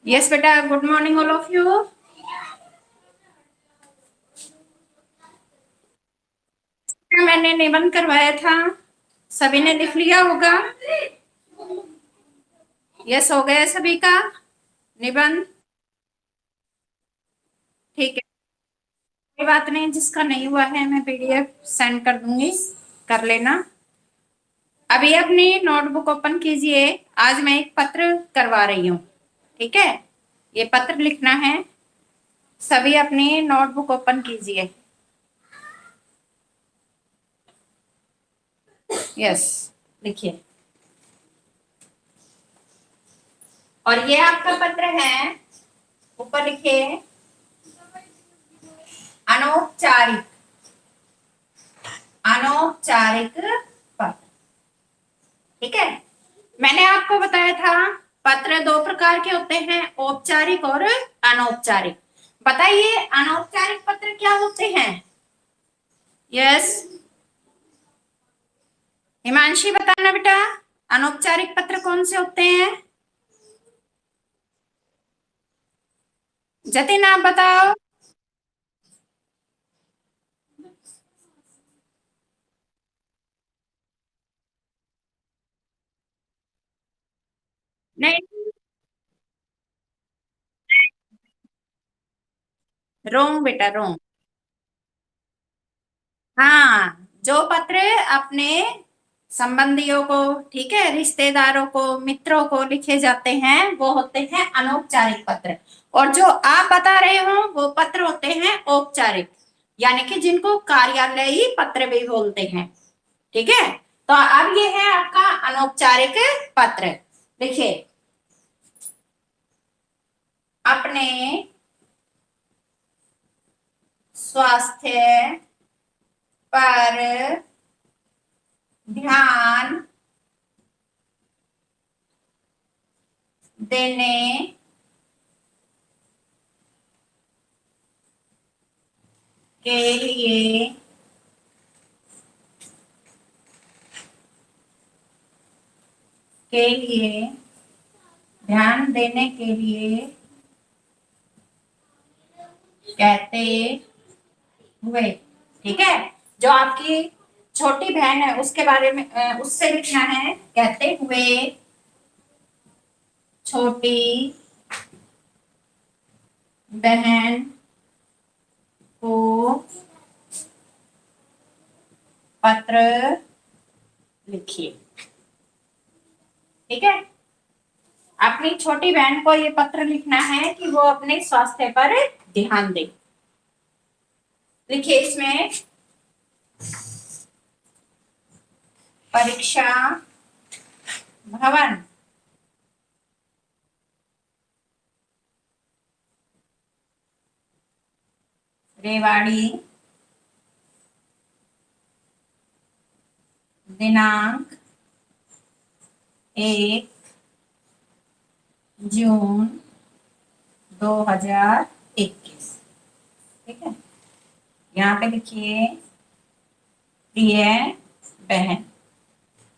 Yes बेटा, good morning all of you. मैंने निबंध करवाया था, सभी ने लिख लिया होगा। यस, हो गया सभी का निबंध। ठीक है, कोई बात नहीं, जिसका नहीं हुआ है मैं पीडीएफ सेंड कर दूंगी, कर लेना। अभी अपनी नोटबुक ओपन कीजिए। आज मैं एक पत्र करवा रही हूँ, ठीक है। ये पत्र लिखना है, सभी अपनी नोटबुक ओपन कीजिए। यस, लिखिए। और ये आपका पत्र है, ऊपर लिखिए अनौपचारिक। अनौपचारिक पत्र, ठीक है। मैंने आपको बताया था पत्र दो प्रकार के होते हैं, औपचारिक और अनौपचारिक। बताइए अनौपचारिक पत्र क्या होते हैं। यस, हिमांशी बताना बेटा, अनौपचारिक पत्र कौन से होते हैं। जतिन आप बताओ। नहीं, रोंग बेटा, रोंग। हाँ, जो पत्र अपने संबंधियों को, ठीक है, रिश्तेदारों को, मित्रों को लिखे जाते हैं वो होते हैं अनौपचारिक पत्र। और जो आप बता रहे हो वो पत्र होते हैं औपचारिक, यानी कि जिनको कार्यालयी पत्र भी बोलते हैं, ठीक है। तो अब ये है आपका अनौपचारिक पत्र। देखिए, अपने स्वास्थ्य पर ध्यान देने के लिए ध्यान देने के लिए कहते हुए, ठीक है। जो आपकी छोटी बहन है उसके बारे में उससे लिखना है, कहते हुए छोटी बहन को पत्र लिखिए, ठीक है। अपनी छोटी बहन को ये पत्र लिखना है कि वो अपने स्वास्थ्य पर ध्यान दे। लिखिए इसमें परीक्षा भवन रेवाड़ी दिनांक 1 जून 2021, ठीक है। यहाँ पे लिखिए प्रिय बहन।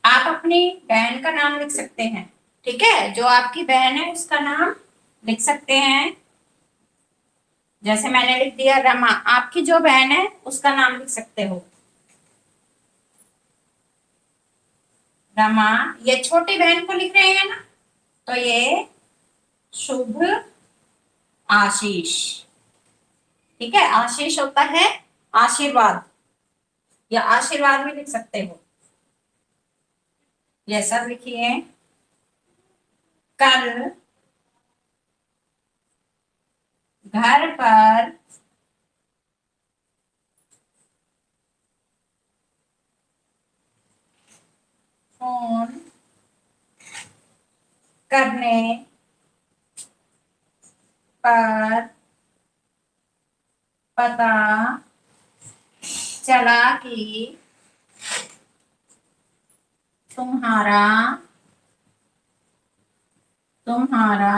आप अपनी बहन का नाम लिख सकते हैं, ठीक है। जो आपकी बहन है उसका नाम लिख सकते हैं। जैसे मैंने लिख दिया रमा, आपकी जो बहन है उसका नाम लिख सकते हो रमा। ये छोटी बहन को लिख रहे हैं ना, तो ये शुभ आशीष, ठीक है। आशीष होता है आशीर्वाद, या आशीर्वाद भी लिख सकते हो। ये सब लिखिए। कल घर पर फोन करने पर पता चला कि तुम्हारा तुम्हारा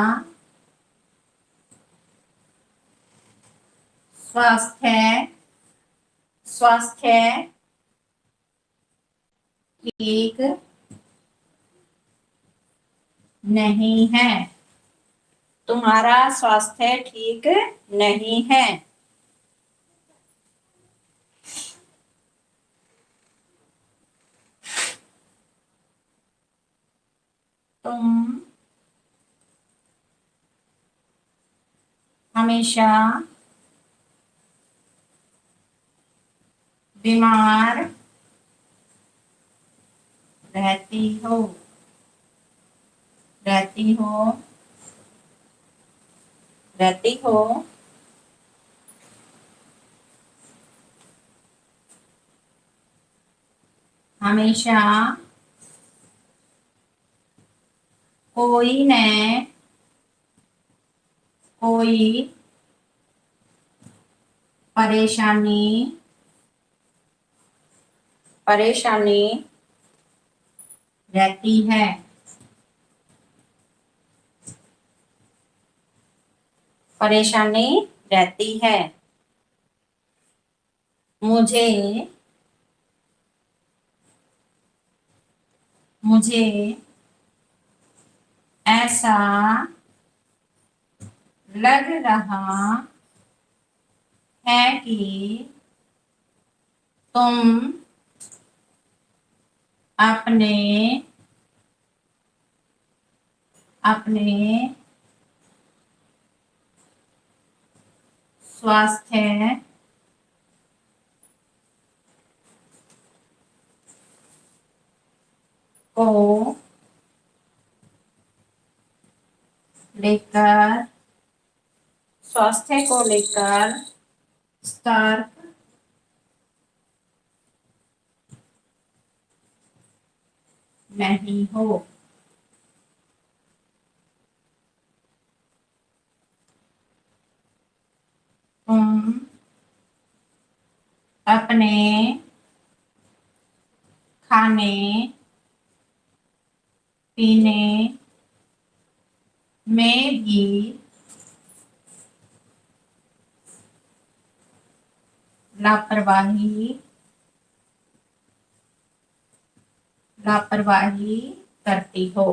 स्वास्थ्य स्वास्थ्य ठीक नहीं है, तुम्हारा स्वास्थ्य ठीक नहीं है। तुम हमेशा बीमार रहती हो, रहती हो, रहती हो। हमेशा कोई न कोई परेशानी परेशानी रहती है। परेशानी रहती है। मुझे मुझे ऐसा लग रहा है कि तुम अपने अपने स्वास्थ्य को लेकर स्वास्थ्य को लेकर सतर्क नहीं हो। तुम अपने खाने पीने में भी लापरवाही लापरवाही करती हो।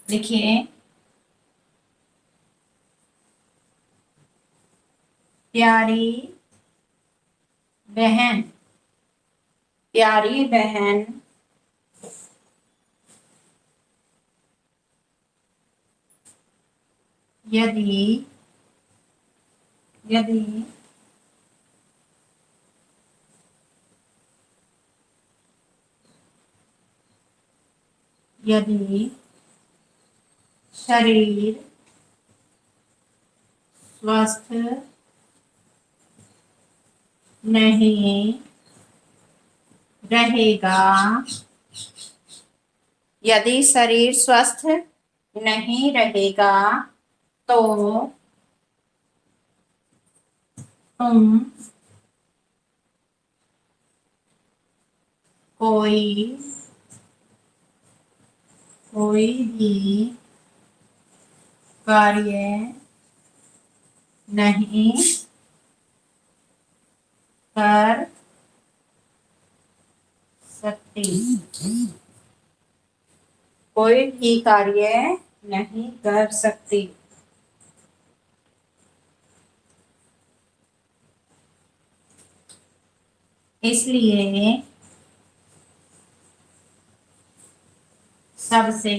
देखिए, प्यारी बहन, प्यारी बहन, यदि यदि यदि शरीर स्वस्थ नहीं रहेगा, यदि शरीर स्वस्थ नहीं रहेगा तो तुम कोई कोई भी कार्य नहीं कर सकती, कोई भी कार्य नहीं कर सकती। इसलिए सबसे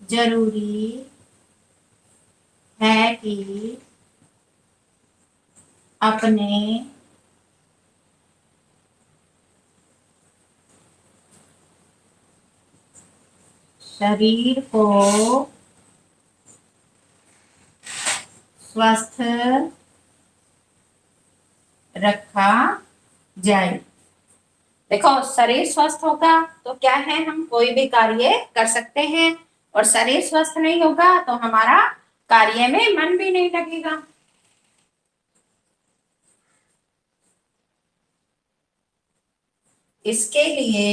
जरूरी है कि अपने शरीर को स्वस्थ रखा जाए। देखो, शरीर स्वस्थ होगा तो क्या है, हम कोई भी कार्य कर सकते हैं, और शरीर स्वस्थ नहीं होगा तो हमारा कार्य में मन भी नहीं लगेगा। इसके लिए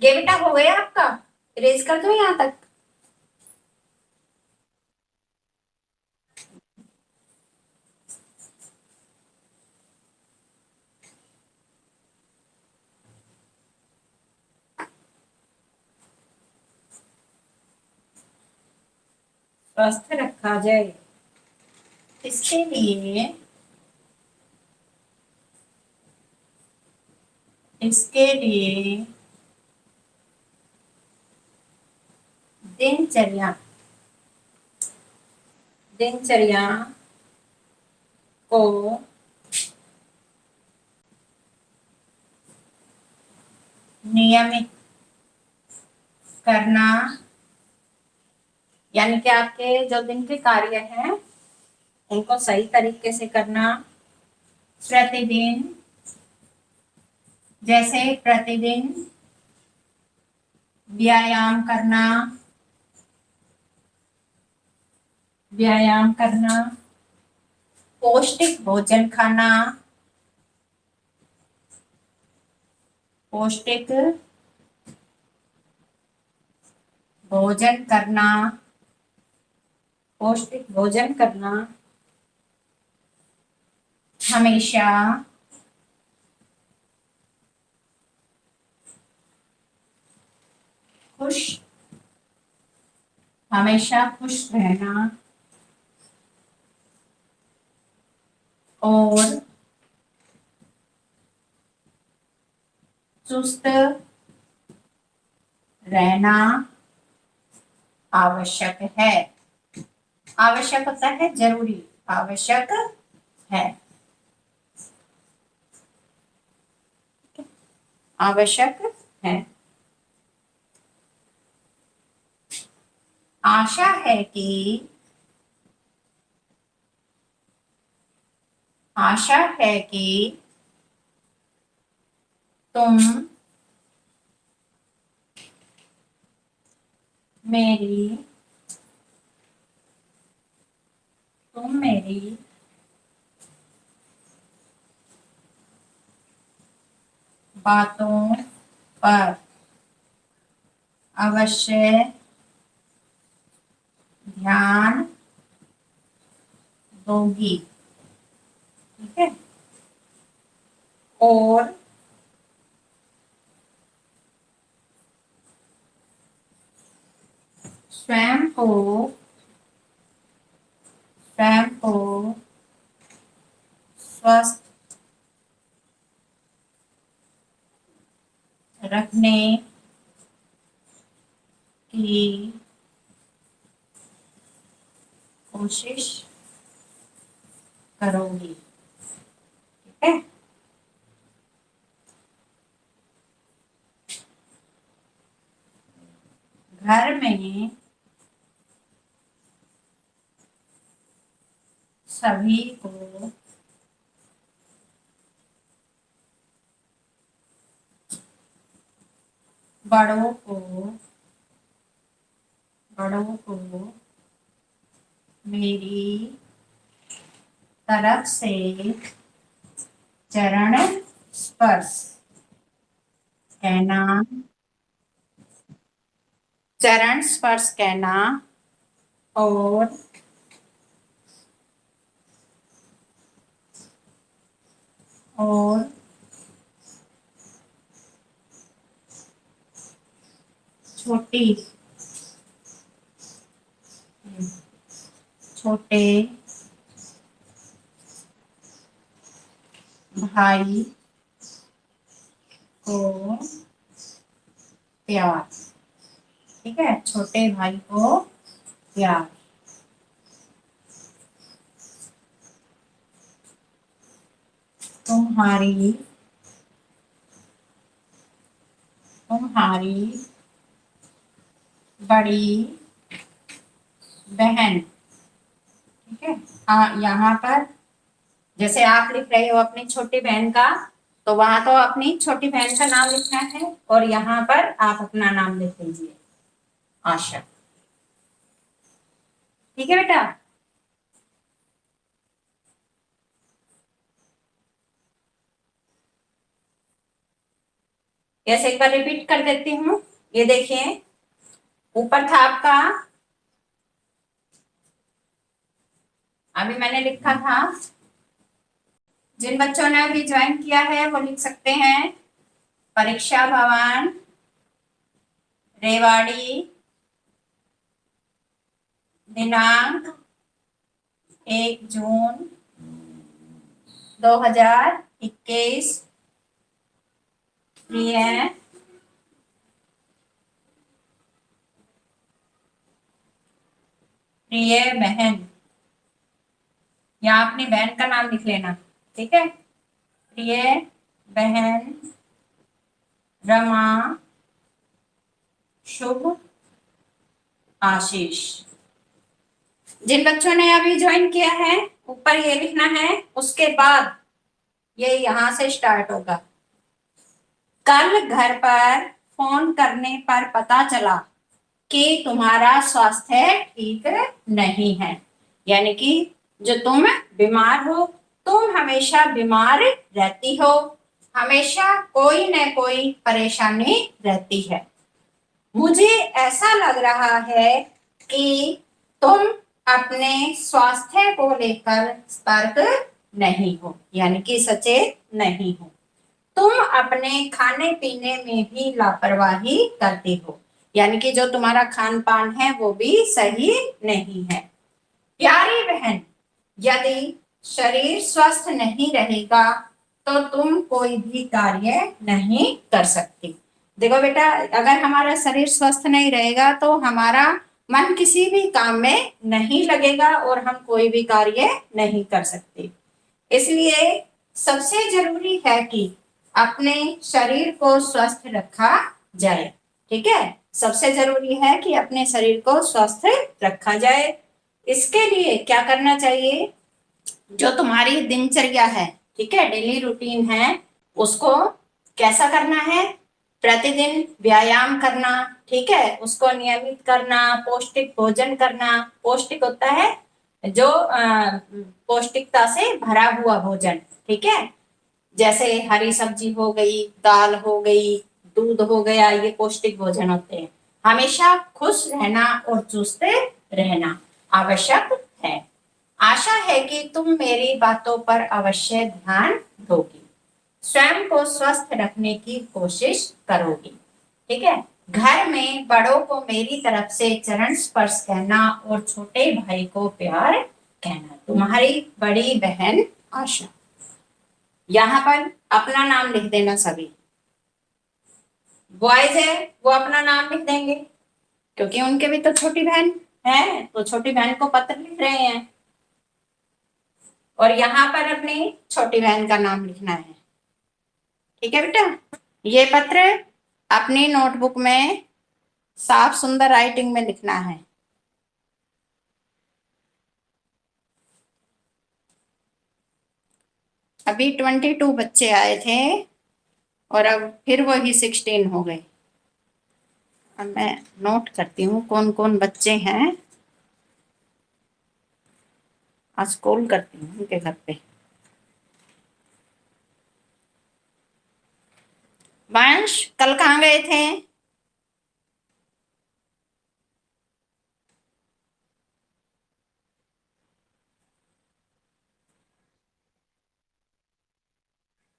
ये बेटा हो गया आपका, इरेज कर दो यहां तक। स्वस्थ रखा जाए। इसके लिए दिनचर्या को नियमित करना, यानी कि आपके जो दिन के कार्य हैं उनको सही तरीके से करना। प्रतिदिन, जैसे प्रतिदिन व्यायाम करना, पौष्टिक भोजन खाना, पौष्टिक भोजन करना, हमेशा खुश रहना और चुस्त रहना आवश्यक है। आवश्यक होता है जरूरी, आवश्यक है, आवश्यक है। आशा है कि तुम मेरी बातों पर अवश्य ध्यान दोगी। ठीक है। और स्वयं को स्वस्थ रखने की कोशिश करोगी। ठीक है। घर में सभी को बड़ों को मेरी तरफ से चरण स्पर्श कहना और छोटे भाई को प्यार। ठीक है, छोटे भाई को प्यार। तुम्हारी बड़ी बहन। ठीक है। यहाँ पर जैसे आप लिख रहे हो अपनी छोटी बहन का, तो वहां तो अपनी छोटी बहन का नाम लिखना है और यहाँ पर आप अपना नाम लिख लीजिए, आशा। ठीक है बेटा। ऐसे एक बार रिपीट कर देती हूँ। ये देखिए, ऊपर था आपका, अभी मैंने लिखा था, जिन बच्चों ने अभी ज्वाइन किया है वो लिख सकते हैं, परीक्षा भवन, रेवाड़ी, दिनांक 1 जून 2021। प्रिय प्रिय बहन, यहाँ अपनी बहन का नाम लिख लेना, ठीक है। प्रिय बहन रमा शुभ आशीष। जिन बच्चों ने अभी ज्वाइन किया है ऊपर ये लिखना है, उसके बाद ये यहां से स्टार्ट होगा। कल घर पर फोन करने पर पता चला कि तुम्हारा स्वास्थ्य ठीक नहीं है, यानी कि जो तुम बीमार हो, तुम हमेशा बीमार रहती हो, हमेशा कोई न कोई परेशानी रहती है। मुझे ऐसा लग रहा है कि तुम अपने स्वास्थ्य को लेकर सतर्क नहीं हो, यानी कि सचेत नहीं हो। तुम अपने खाने पीने में भी लापरवाही करती हो, यानी कि जो तुम्हारा खान पान है वो भी सही नहीं है। प्यारी बहन, यदि शरीर स्वस्थ नहीं रहेगा तो तुम कोई भी कार्य नहीं कर सकती। देखो बेटा, अगर हमारा शरीर स्वस्थ नहीं रहेगा तो हमारा मन किसी भी काम में नहीं लगेगा और हम कोई भी कार्य नहीं कर सकते। इसलिए सबसे जरूरी है कि अपने शरीर को स्वस्थ रखा जाए, ठीक है। सबसे जरूरी है कि अपने शरीर को स्वस्थ रखा जाए। इसके लिए क्या करना चाहिए, जो तुम्हारी दिनचर्या है, ठीक है, डेली रूटीन है, उसको कैसा करना है। प्रतिदिन व्यायाम करना, ठीक है, उसको नियमित करना, पौष्टिक भोजन करना। पौष्टिक होता है जो पौष्टिकता से भरा हुआ भोजन, ठीक है, जैसे हरी सब्जी हो गई, दाल हो गई, दूध हो गया, ये पौष्टिक भोजन होते हैं। हमेशा खुश रहना और चुस्त रहना आवश्यक है। आशा है कि तुम मेरी बातों पर अवश्य ध्यान दोगी, स्वयं को स्वस्थ रखने की कोशिश करोगी, ठीक है। घर में बड़ों को मेरी तरफ से चरण स्पर्श कहना और छोटे भाई को प्यार कहना। तुम्हारी बड़ी बहन आशा। यहाँ पर अपना नाम लिख देना सभी। बॉयज है वो अपना नाम लिख देंगे, क्योंकि उनके भी तो छोटी बहन है, तो छोटी बहन को पत्र लिख रहे हैं और यहाँ पर अपनी छोटी बहन का नाम लिखना है, ठीक है बेटा। ये पत्र अपनी नोटबुक में साफ सुंदर राइटिंग में लिखना है। अभी 22 बच्चे आए थे और अब फिर वही 16 हो गए। अब मैं नोट करती हूँ कौन कौन बच्चे हैं, आज कॉल करती हूँ उनके घर पे। वंश, कल कहाँ गए थे?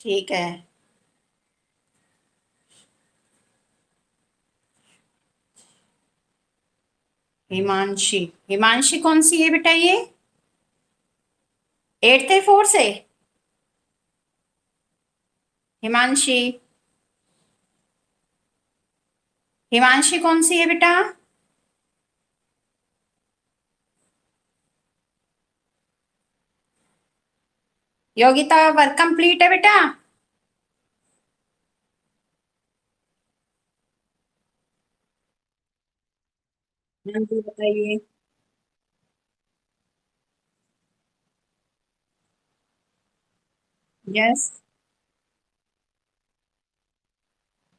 ठीक है। हिमांशी, हिमांशी कौन सी है बेटा? ये 8th-4 से हिमांशी। हिमांशी कौन सी है बेटा? योगिता, वर्क कंप्लीट है बेटा? जल्दी बताइए। यस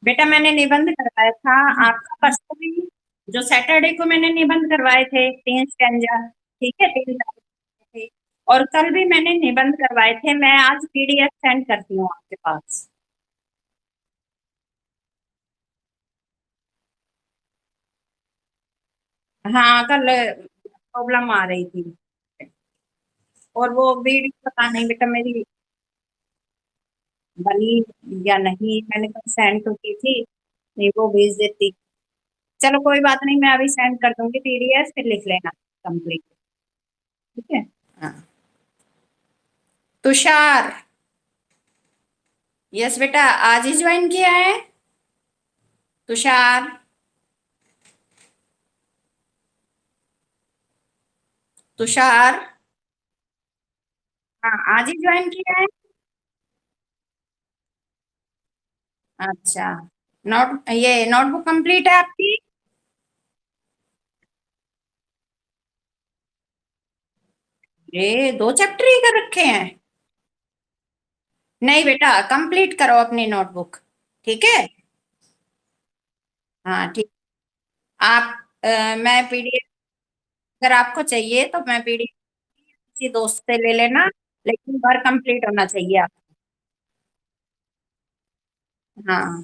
बेटा, मैंने निबंध करवाया था आपका पर्सनली, जो सैटरडे को मैंने निबंध करवाए थे 3 स्टैंजा, ठीक है, 3 थे। और कल भी मैंने निबंध करवाए थे। मैं आज पीडीएफ सेंड करती हूँ आपके पास। हाँ, कल प्रॉब्लम आ रही थी और वो वीडियो पता नहीं बेटा मेरी बनी या नहीं, मैंने कल सेंड तो की थी, नहीं वो भेज देती। चलो कोई बात नहीं, मैं अभी सेंड कर दूंगी पीडीएफ, फिर लिख लेना। कंप्लीट। ठीक है। हाँ। तुषार। यस बेटा, आज ही ज्वाइन किया है तुषार। तुषार। हाँ, आज ही ज्वाइन किया है। अच्छा। ये नोटबुक कंप्लीट है आपकी? ये 2 चैप्टर ही कर रखे हैं? नहीं बेटा, कंप्लीट करो अपनी नोटबुक। ठीक है। हाँ ठीक। आप मैं पीडीएफ, अगर आपको चाहिए तो मैं पीडीएफ किसी दोस्त से ले लेना, लेकिन वर्क कंप्लीट होना चाहिए आप। हाँ।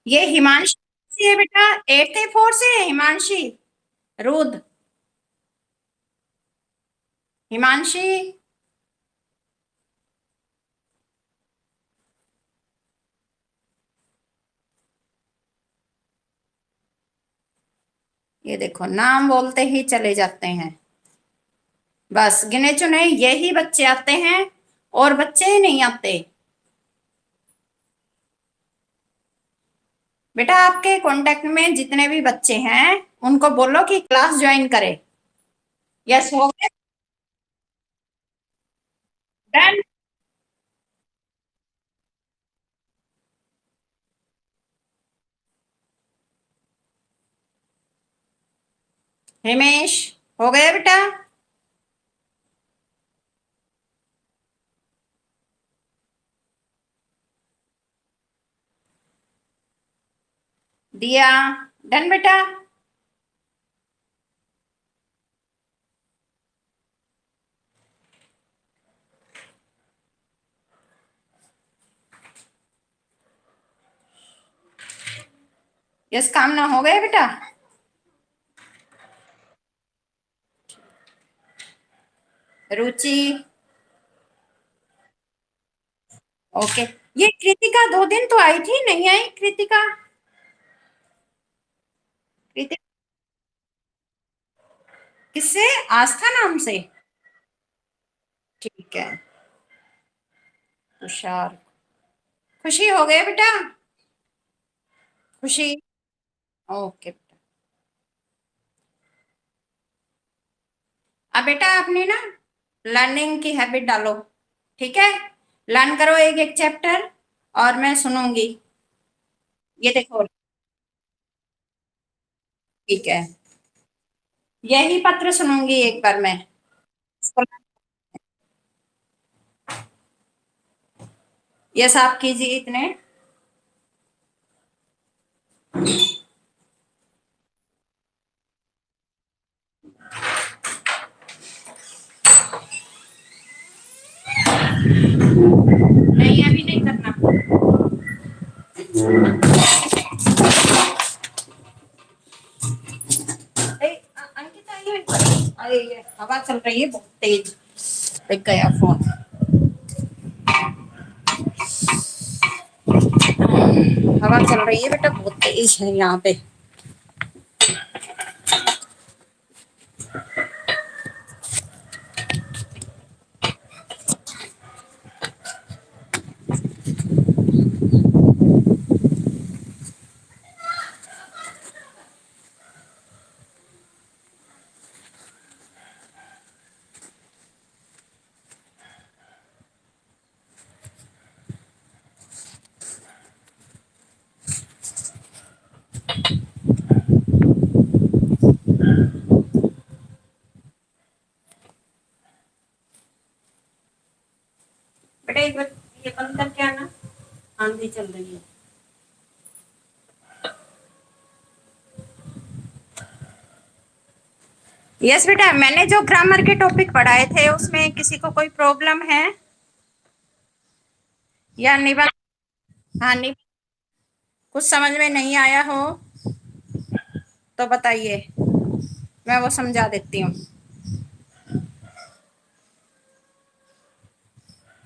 ये हिमांशी से है बेटा, 8th A4 से है हिमांशी। रुद। हिमांशी। ये देखो, नाम बोलते ही चले जाते हैं। बस गिने चुने यही बच्चे आते हैं, और बच्चे ही नहीं आते। बेटा, आपके कांटेक्ट में जितने भी बच्चे हैं उनको बोलो कि क्लास ज्वाइन करें। यस, हो गया। डन। हिमेश, हो गया बेटा? दिया। डन बेटा। यस, काम ना हो गया बेटा? रुचि। ओके। ये कृतिका 2 दिन तो आई थी, नहीं आई कृतिका? कृतिका किससे? आस्था नाम से? ठीक है। तुषार। खुशी, हो गया बेटा? खुशी। ओके बेटा। अब बेटा आपने ना लर्निंग की हैबिट डालो। ठीक है। लर्न करो एक एक चैप्टर, और मैं सुनूंगी। ये देखो। ठीक है। यही पत्र सुनूंगी एक बार मैं। यस, आप कीजिए इतने। नहीं, अभी नहीं करना। अंकिता, ये अरे ये हवा चल रही है बहुत तेज। लग गया फोन। हवा चल रही है बेटा, बहुत तेज है यहाँ पे। बेटा एक बार ये बंद करके आना, आंधी चल रही है। यस बेटा, मैंने जो ग्रामर के टॉपिक पढ़ाए थे उसमें किसी को कोई प्रॉब्लम है या निबंध? हाँ, निबंध कुछ समझ में नहीं आया हो तो बताइए, मैं वो समझा देती हूँ।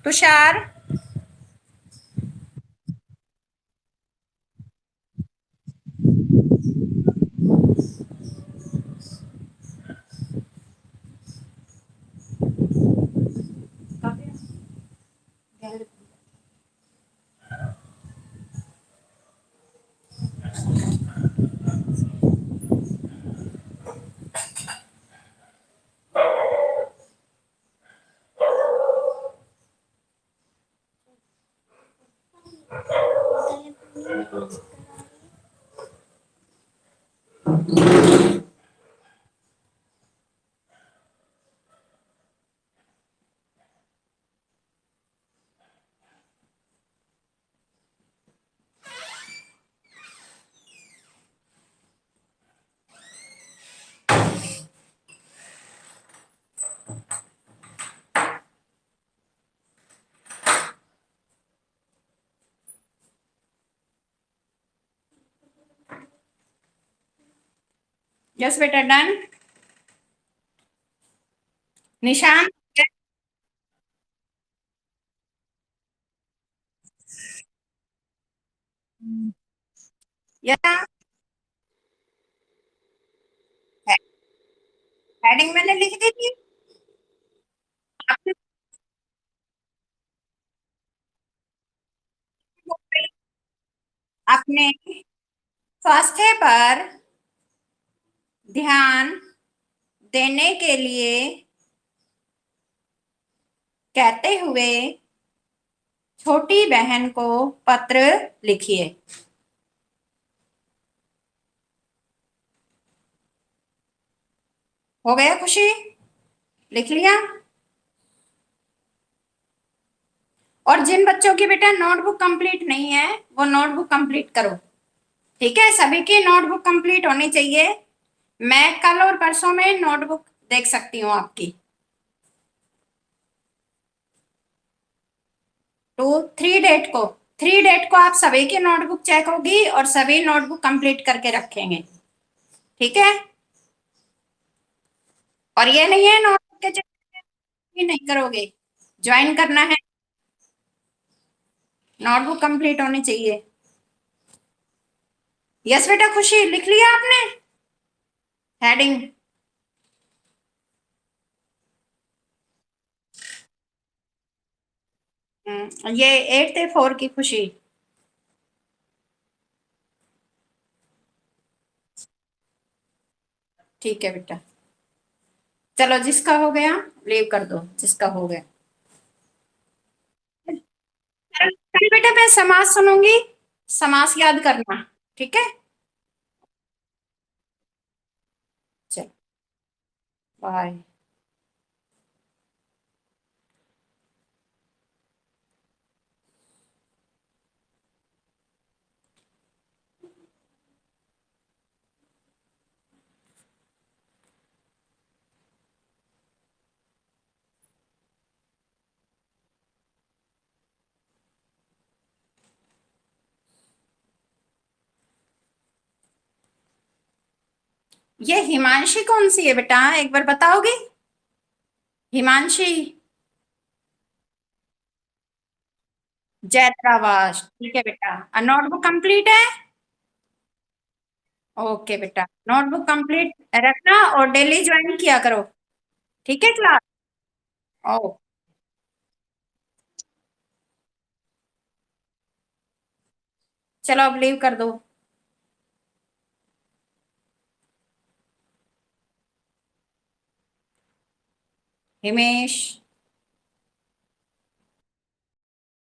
तुषार। यस बेटा, डन। निशान। या हेडिंग मैंने लिख दी थी। आपने अपने स्वास्थ्य पर ध्यान देने के लिए कहते हुए छोटी बहन को पत्र लिखिए। हो गया खुशी? लिख लिया? और जिन बच्चों की बेटा नोटबुक कंप्लीट नहीं है वो नोटबुक कंप्लीट करो। ठीक है, सभी की नोटबुक कंप्लीट होनी चाहिए। मैं कल और परसों में नोटबुक देख सकती हूँ आपकी। 3 डेट को आप सभी की नोटबुक चेक होगी और सभी नोटबुक कंप्लीट करके रखेंगे। ठीक है, और ये नहीं है नोटबुक के चेक नहीं करोगे, ज्वाइन करना है। नोटबुक कंप्लीट होनी चाहिए। यस बेटा खुशी, लिख लिया आपने हेडिंग? ये 8th 4 की खुशी। ठीक है बेटा, चलो जिसका हो गया लीव कर दो, जिसका हो गया। कल बेटा मैं समास सुनूंगी, समास याद करना। ठीक है, चलो बाय। ये हिमांशी कौन सी है बेटा, एक बार बताओगे? हिमांशी जैत्रावास। ठीक है बेटा, नोटबुक कंप्लीट है? ओके बेटा, नोटबुक कंप्लीट रखना और डेली ज्वाइन किया करो। ठीक है क्लास? ओ, चलो अब लीव कर दो। हिमेश।